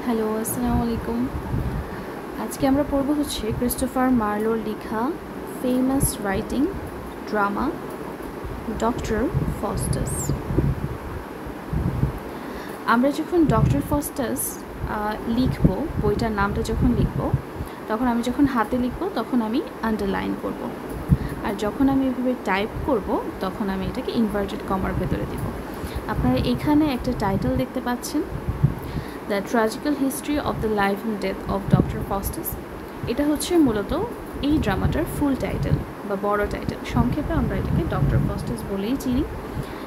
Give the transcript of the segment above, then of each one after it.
Hello, আসসালামু আলাইকুম। আজকে আমরা পড়ব হচ্ছে ক্রিস্টোফার মার্লোর লেখা famous writing drama doctor Faustus. আমরা যখন ডক্টর ফস্টাস লিখব, বইটার নামটা যখন লিখব, তখন আমি যখন হাতে লিখব তখন আমি আন্ডারলাইন করব, আর যখন আমি এভাবে টাইপ করব তখন আমি এটাকে ইনভার্টেড কমার ভেতরে দিব। আপনারা এখানে একটা টাইটেল দেখতে পাচ্ছেন, the ট্র্যাজিক্যাল history of the life and death of doctor Faustus. এটা হচ্ছে মূলত এই ড্রামাটার ফুল টাইটেল বা বড় টাইটেল। সংক্ষেপে আমরা এটাকে ডক্টর ফস্টাস বলেই চিনি,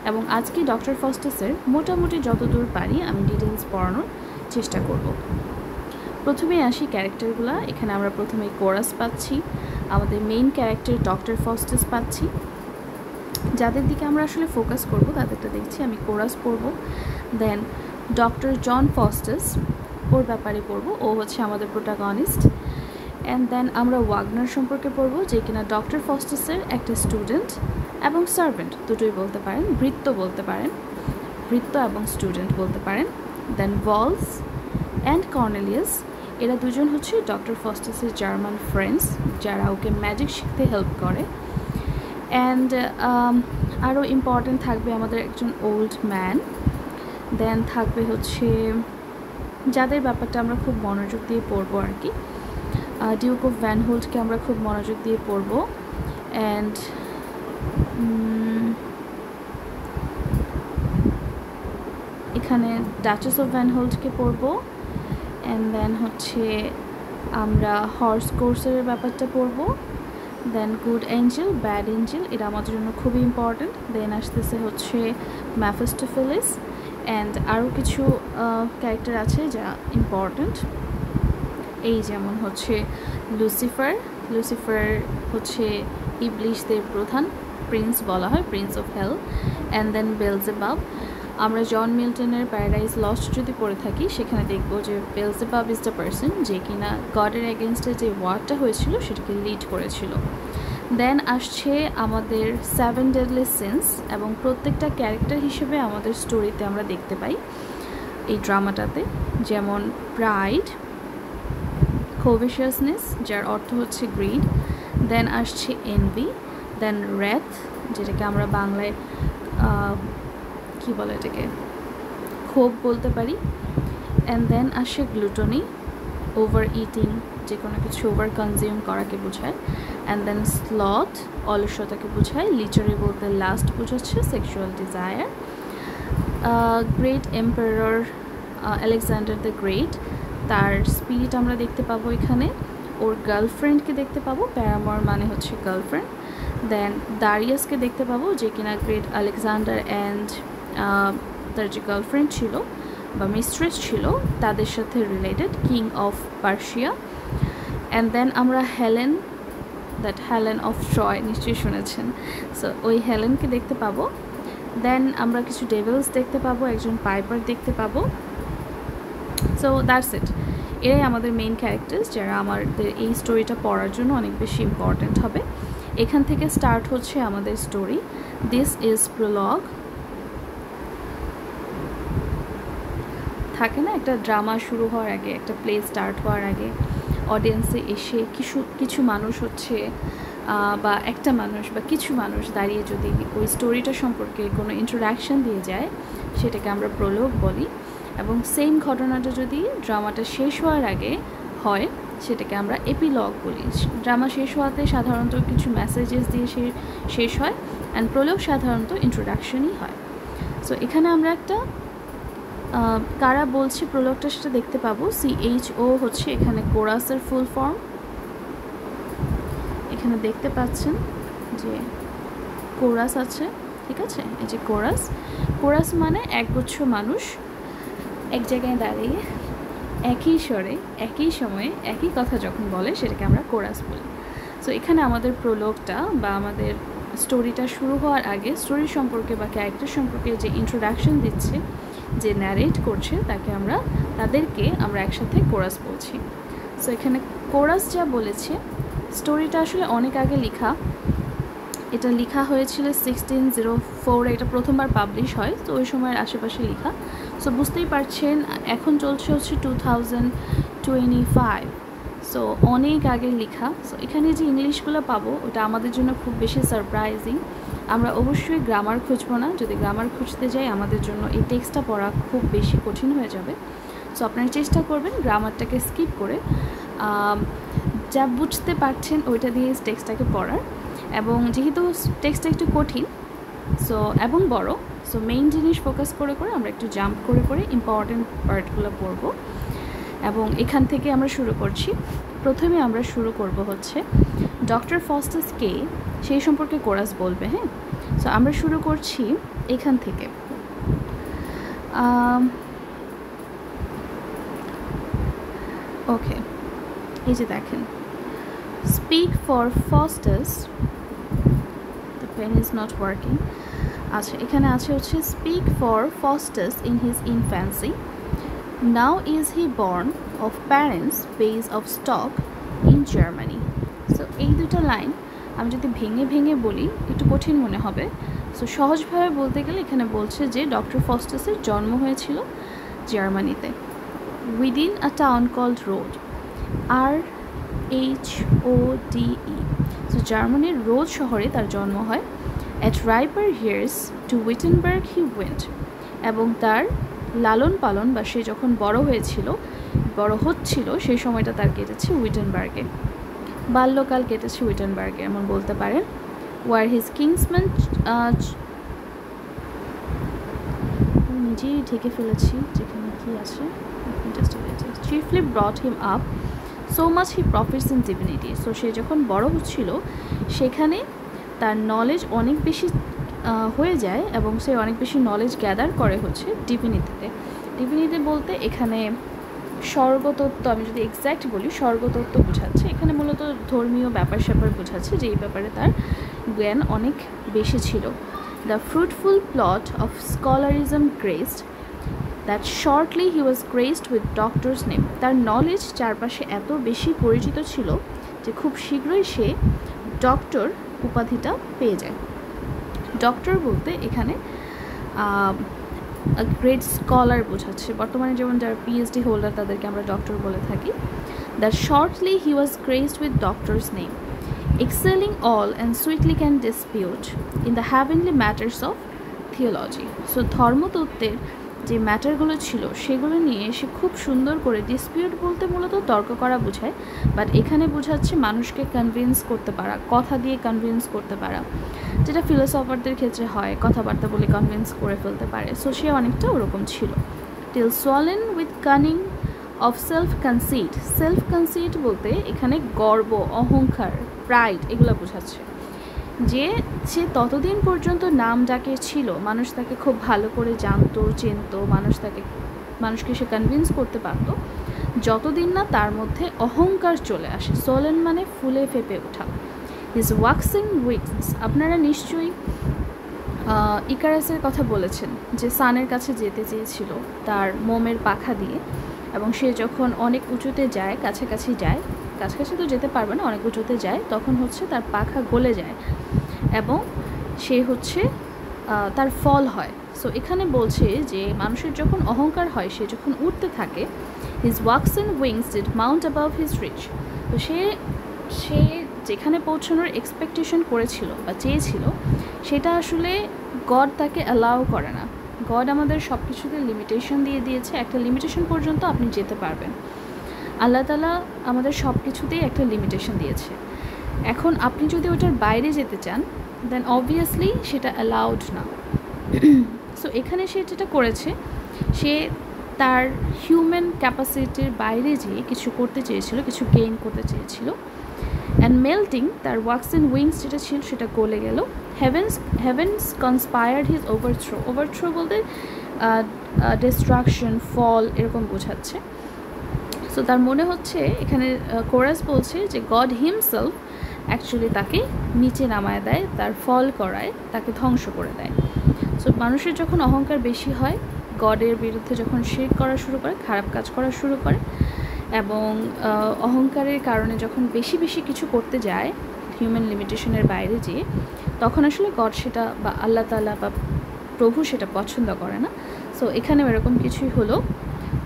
এবং আজকে ডক্টর ফস্টাসের মোটামুটি যতদূর পারি আমি ডিটেলস পড়ানোর চেষ্টা করব। প্রথমে আসি ক্যারেক্টারগুলো। এখানে আমরা প্রথমে কোরাস পাচ্ছি, আমাদের মেইন ক্যারেক্টার ডক্টর ফস্টাস পাচ্ছি। যাদের দিকে আমরা আসলে ফোকাস করব তাদেরটা দেখছি, আমি কোরাস পড়ব। দেন ডক্টর জন ফস্টাস, ওর ব্যাপারে পড়ব, ও হচ্ছে আমাদের প্রোটাগনিস্ট। অ্যান্ড দেন আমরা ওয়াগনার সম্পর্কে পড়ব, যে কিনা ডক্টর ফস্টাসের একটা স্টুডেন্ট এবং সার্ভেন্ট দুটোই বলতে পারেন, ভৃত্য বলতে পারেন, ভৃত্য এবং স্টুডেন্ট বলতে পারেন। দেন ভলস অ্যান্ড কর্নেলিয়াস, এরা দুজন হচ্ছে ডক্টর ফস্টাসের জার্মান ফ্রেন্ডস, যারা ওকে ম্যাজিক শিখতে হেল্প করে। অ্যান্ড আরও ইম্পর্ট্যান্ট থাকবে আমাদের একজন ওল্ড ম্যান। দেন থাকবে হচ্ছে যাদের ব্যাপারটা আমরা খুব মনোযোগ দিয়ে পড়বো আর কি, ডিউক অফ ভ্যান হোল্টকে আমরা খুব মনোযোগ দিয়ে পড়বো। অ্যান্ড এখানে ডাচেস অফ ভ্যান হোল্টকে পড়বো। অ্যান্ড দেন হচ্ছে আমরা হর্স কোর্সের ব্যাপারটা পড়বো। দেন গুড এঞ্জেল, ব্যাড এঞ্জেল, এটা আমাদের জন্য খুবই ইম্পর্ট্যান্ট। দেন আসতেছে হচ্ছে ম্যাফিস্টোফেলিস। অ্যান্ড আরও কিছু ক্যারেক্টার আছে যা ইম্পর্ট্যান্ট, এই যেমন হচ্ছে লুসিফার। লুসিফার হচ্ছে ইবলিশদের প্রধান, প্রিন্স বলা হয়, prince of hell. And then Beelzebub. আমরা জন মিল্টনের প্যারাডাইজ লস্ট যদি পড়ে থাকি, সেখানে দেখব যে বেলজেবাব ইজ দ্য পার্সন যে কিনা গডের এগেনস্টে যে ওয়ারটা হয়েছিল সেটাকে লিড করেছিল। দেন আসছে আমাদের 7 ডেডলি সিনস, এবং প্রত্যেকটা ক্যারেক্টার হিসেবে আমাদের স্টোরিতে আমরা দেখতে পাই এই ড্রামাটাতে, যেমন প্রাইড, কোভিশিয়াসনেস যার অর্থ হচ্ছে গ্রিড। দেন আসছে এনভি, দেন রেথ যেটাকে আমরা বাংলায় কী বলে, এটাকে ক্ষোভ বলতে পারি। অ্যান্ড দেন আসে গ্লুটনি, ওভার ইটিং, যে কোনো কিছু ওভার কনজিউম করাকে বোঝায়। অ্যান্ড দেন স্লথ, অলস্যতাকে বোঝায়। লিটারি বলতে লাস্ট বোঝাচ্ছে sexual desire. Great emperor Alexander the great, তার স্পিরিট আমরা দেখতে পাবো এখানে। ওর গার্লফ্রেন্ডকে দেখতে পাবো, প্যারামর মানে হচ্ছে গার্লফ্রেন্ড। দেন দারিয়াসকে দেখতে পাবো, যে কিনা গ্রেট আলেকজান্ডার অ্যান্ড তার যে গার্লফ্রেন্ড ছিল বা মিস্ট্রেস ছিল তাদের সাথে related, king of Persia. And then আমরা Helen, that Helen of Troy নিশ্চয়ই শুনেছেন, সো ওই হেলেনকে দেখতে পাবো। দেন আমরা কিছু ডেভিলস দেখতে পাবো, একজন পাইপার দেখতে পাবো। সো দ্যাটস ইট, এরাই আমাদের মেইন ক্যারেক্টার্স যারা আমাদের এই স্টোরিটা পড়ার জন্য অনেক বেশি ইম্পর্ট্যান্ট হবে। এখান থেকে স্টার্ট হচ্ছে আমাদের স্টোরি। This is Prolog. থাকে না একটা ড্রামা শুরু হওয়ার আগে, একটা প্লে স্টার্ট হওয়ার আগে অডিয়েন্সে এসে কিছু মানুষ হচ্ছে বা একটা মানুষ বা কিছু মানুষ দাঁড়িয়ে যদি ওই স্টোরিটা সম্পর্কে কোনো ইন্ট্রোডাকশান দিয়ে যায়, সেটাকে আমরা প্রলোগ বলি। এবং সেম ঘটনাটা যদি ড্রামাটা শেষ হওয়ার আগে হয়, সেটাকে আমরা এপিলগ বলি। ড্রামা শেষ হওয়াতে সাধারণত কিছু মেসেজেস দিয়ে শেষ হয়, অ্যান্ড প্রলোগ সাধারণত ইন্ট্রোডাকশনই হয়। সো এখানে আমরা একটা কারা বলছি প্রলোগটা সেটা দেখতে পাবো। CHO হচ্ছে এখানে কোরাসের ফুল ফর্ম, এখানে দেখতে পাচ্ছেন যে কোরাস আছে, ঠিক আছে, এই যে কোরাস। কোরাস মানে একগুচ্ছ মানুষ এক জায়গায় দাঁড়িয়ে একই স্বরে একই সময়ে একই কথা যখন বলে সেটাকে আমরা কোরাস বলি। সো এখানে আমাদের প্রলোগটা বা আমাদের স্টোরিটা শুরু হওয়ার আগে স্টোরি সম্পর্কে বা ক্যারেক্টার সম্পর্কে যে ইন্ট্রোডাকশন দিচ্ছে, যে ন্যারেট করছে, তাদেরকে আমরা একসাথে কোরাস বলছি। সো এখানে কোরাস যা বলেছে, স্টোরিটা আসলে অনেক আগে লেখা, এটা লেখা হয়েছিল 1604, এটা প্রথমবার পাবলিশ হয়, তো ওই সময়ের আশেপাশে লেখা। সো বুঝতেই পারছেন এখন চলছে হচ্ছে 2025, সো অনেক আগের লেখা। সো এখানে যে ইংলিশগুলো পাবো ওটা আমাদের জন্য খুব বেশি সারপ্রাইজিং। আমরা অবশ্যই গ্রামার খুঁজবো না, যদি গ্রামার খুঁজতে যাই আমাদের জন্য এই টেক্সটটা পড়া খুব বেশি কঠিন হয়ে যাবে। সো আপনারা চেষ্টা করবেন গ্রামারটাকে স্কিপ করে যা বুঝতে পারছেন ওইটা দিয়ে টেক্সটটাকে পড়ার। এবং যেহেতু টেক্সটটা একটু কঠিন সো এবং বড়, সো মেইন জিনিস ফোকাস করে করে আমরা একটু জাম্প করে করে ইম্পর্টেন্ট পার্টগুলো পড়ব। এবং এখান থেকে আমরা শুরু করছি। প্রথমে আমরা শুরু করব হচ্ছে ডক্টর ফস্টাস কে, সেই সম্পর্কে কোরাস বলবে। হ্যাঁ, সো আমরা শুরু করছি এখান থেকে। ওকে, এই যে দেখেন, speak for Faustus, the pen is not working. আচ্ছা, এখানে আছে হচ্ছে speak for Faustus in his infancy, now is he born of parents base of stock in Germany. So এই দুটো লাইন আমি যদি ভেঙে ভেঙে বলি একটু কঠিন মনে হবে। সো সহজভাবে বলতে গেলে এখানে বলছে যে ডক্টর ফস্টাসের জন্ম হয়েছিল জার্মানিতে, within a town called Rode, RHODE। So জার্মানির রোড শহরে তার জন্ম হয়। At riper years to Wittenberg he went, এবং তার লালন পালন বা সে যখন বড় হচ্ছিল সেই সময়টা তার কেটেছে উইটেনবার্গে, বাল্যকাল কেটেছে উইটেনবার্গে এমন বলতে পারেন। ওয়ার হিজ কিংসম্যান, নিজেই ঢেকে ফেলেছি যেখানে কি আছে, chiefly brought him up so much he profits in divinity. So সে যখন বড় হচ্ছিল সেখানে তার নলেজ অনেক বেশি হয়ে যায় এবং সে অনেক বেশি নলেজ গ্যাদার করে হচ্ছে ডিভিনিটিতে। ডিভিনিটি বলতে এখানে স্বর্গতত্ত্ব, আমি যদি এক্স্যাক্ট বলি স্বর্গতত্ত্ব বোঝাচ্ছে, এখানে মূলত ধর্মীয় ব্যাপার স্যাপার বোঝাচ্ছে যে এই ব্যাপারে তার জ্ঞান অনেক বেশি ছিল। The fruitful plot of scholarism graced that shortly he was graced with doctors name. তার নলেজ চারপাশে এত বেশি পরিচিত ছিল যে খুব শীঘ্রই সে ডক্টর উপাধিটা পেয়ে যায়। ডক্টর বলতে এখানে গ্রেট স্কলার বোঝাচ্ছে, বর্তমানে যেমন যারা PhD হোল্ডার তাদেরকে আমরা ডক্টর বলে থাকি। That shortly he was graced with doctors name, excelling all and sweetly can dispute in the heavenly matters of theology. So ধর্মতত্ত্বের যে ম্যাটারগুলো ছিল সেগুলো নিয়ে সে খুব সুন্দর করে, ডিসপিউট বলতে মূলত তর্ক করা বোঝায়, বাট এখানে বোঝাচ্ছে মানুষকে কনভিন্স করতে পারা, কথা দিয়ে কনভিন্স করতে পারা, যেটা ফিলোসফারদের ক্ষেত্রে হয়, কথাবার্তা বলে কনভিন্স করে ফেলতে পারে। সো সে অনেকটা ওরকম ছিল। Till swollen with cunning of self conceit. Self conceit বলতে এখানে গর্ব, অহংকার, প্রাইড এগুলো বোঝাচ্ছে। যে সে ততদিন পর্যন্ত নাম ডাকে ছিল, মানুষ তাকে খুব ভালো করে জানতো, চিনত, মানুষকে সে কনভিন্স করতে পারতো, যতদিন না তার মধ্যে অহংকার চলে আসে। সোলেন মানে ফুলে ফেপে ওঠা। হিজ ওয়াক্সিং উইংস, আপনারা নিশ্চয়ই ইকারাসের কথা বলেছেন যে সানের কাছে যেতে চেয়েছিল তার মোমের পাখা দিয়ে, এবং সে যখন অনেক উঁচুতে যায়, কাছাকাছি যায়, কাছাকাছি তো যেতে পারবে না, অনেক উঁচুতে যায়, তখন হচ্ছে তার পাখা গলে যায় এবং সে হচ্ছে তার ফল হয়। সো এখানে বলছে যে মানুষের যখন অহংকার হয়, সে যখন উঠতে থাকে, his wax and wings did mount above his reach. তো সে যেখানে পৌঁছানোর এক্সপেকটেশন করেছিল বা চেয়েছিল সেটা আসলে গড তাকে অ্যালাউ করে না। গড আমাদের সব কিছুতে লিমিটেশন দিয়ে দিয়েছে, একটা লিমিটেশন পর্যন্ত আপনি যেতে পারবেন। আল্লাহ তাআলা আমাদের সব কিছুতেই একটা লিমিটেশন দিয়েছে। এখন আপনি যদি ওটার বাইরে যেতে চান দেন অবভিয়াসলি সেটা অ্যালাউড না। সো এখানে সে যেটা করেছে, সে তার হিউম্যান ক্যাপাসিটির বাইরে যেয়ে কিছু করতে চেয়েছিল, কিছু গেইন করতে চেয়েছিল। অ্যান্ড মেল্টিং, তার ওয়াক্স অ্যান্ড উইংস যেটা ছিল সেটা গলে গেল। Heavens conspired his overthrow. Overthrow বলতে ডিস্ট্রাকশন, ফল এরকম বোঝাচ্ছে। সো তার মনে হচ্ছে এখানে কোরাস বলছে যে গড হিমসেলফ অ্যাকচুয়ালি তাকে নিচে নামায় দেয়, তার ফল করায়, তাকে ধ্বংস করে দেয়। সো মানুষের যখন অহংকার বেশি হয়, গডের বিরুদ্ধে যখন শিরক করা শুরু করে, খারাপ কাজ করা শুরু করে, এবং অহংকারের কারণে যখন বেশি বেশি কিছু করতে যায় হিউম্যান লিমিটেশনের বাইরে যেয়ে, তখন আসলে গড সেটা বা আল্লাহ তাআলা বা প্রভু সেটা পছন্দ করে না। সো এখানে এরকম কিছুই হলো,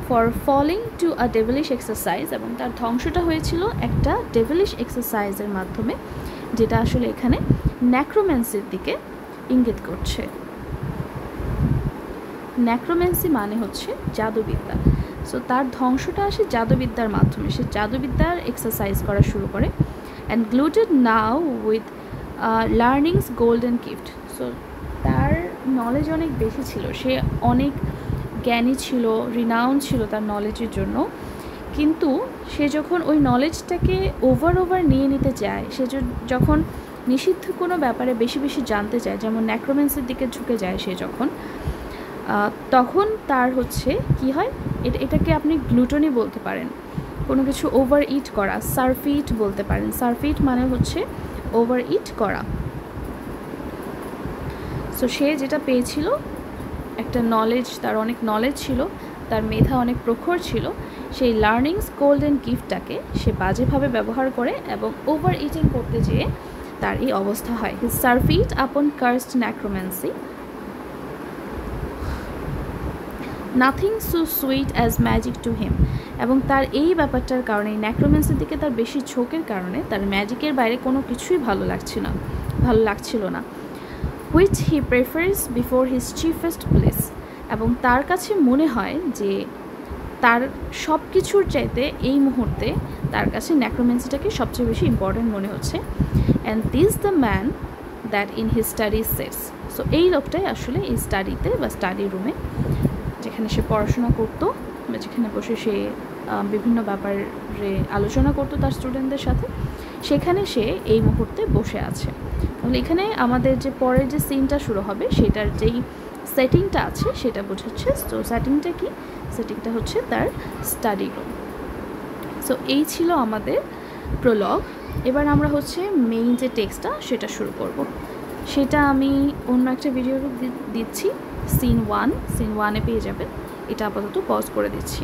for falling to a devilish exercise, এবং তার ধ্বংসটা হয়েছিল একটা ডেভিলিশ এক্সারসাইজের মাধ্যমে, যেটা আসলে এখানে ন্যাক্রোম্যান্সির দিকে ইঙ্গিত করছে। ন্যাক্রোম্যান্সি মানে হচ্ছে জাদুবিদ্যা। সো তার ধ্বংসটা আসে জাদুবিদ্যার মাধ্যমে, সে জাদুবিদ্যার এক্সারসাইজ করা শুরু করে। And glutted now with learning's golden gift. So তার নলেজ অনেক বেশি ছিল, সে অনেক জ্ঞানী ছিল, রিনাউন্ড ছিল তার নলেজের জন্য, কিন্তু সে যখন ওই নলেজটাকে ওভার নিয়ে নিতে চায়, সে যখন নিষিদ্ধ কোনো ব্যাপারে বেশি বেশি জানতে চায়, যেমন ন্যাক্রোম্যান্সির দিকে ঝুঁকে যায় সে যখন, তখন তার হচ্ছে কি হয়, এটাকে আপনি গ্লুটনি বলতে পারেন, কোনো কিছু ওভার ইট করা, সারফিট বলতে পারেন। সারফিট মানে হচ্ছে ওভার ইট করা। সো সে যেটা পেয়েছিল, একটা নলেজ, তার অনেক নলেজ ছিল, তার মেধা অনেক প্রখর ছিল, সেই লার্নিংস গোল্ডেন গিফটটাকে সে বাজেভাবে ব্যবহার করে এবং ওভার ইটিং করতে যেয়ে তার এই অবস্থা হয়। His surfeit upon cursed necromancy, nothing so sweet as magic to him. এবং তার এই ব্যাপারটার কারণে, ন্যাক্রোম্যান্সির দিকে তার বেশি ঝোঁকের কারণে, তার ম্যাজিকের বাইরে কোনো কিছুই ভালো লাগছিল না। Which he prefers before his chiefest place. এবং তার কাছে মনে হয় যে তার সব কিছুর চাইতে এই মুহূর্তে তার কাছে ন্যাক্রোম্যান্সিটাকে সবচেয়ে বেশি ইম্পর্ট্যান্ট মনে হচ্ছে। And this the man that in his study sets. So এই লোকটাই আসলে এই স্টাডিতে বা স্টাডি রুমে, যেখানে সে পড়াশোনা করতো বা যেখানে বসে সে বিভিন্ন ব্যাপারে আলোচনা করতো তার স্টুডেন্টদের সাথে, সেখানে সে এই মুহূর্তে বসে আছে। তাহলে এখানে আমাদের যে পরের যে সিনটা শুরু হবে, সেটার যেই সেটিংটা আছে সেটা বোঝাচ্ছে। তো সেটিংটা কি? সেটিংটা হচ্ছে তার স্টাডি রুম। সো এই ছিল আমাদের প্রলগ। এবার আমরা হচ্ছে মেইন যে টেক্সটটা সেটা শুরু করব। সেটা আমি অন্য একটা ভিডিও দিচ্ছি, সিন 1 পেয়ে যাবেন। এটা আপাতত পজ করে দিচ্ছি।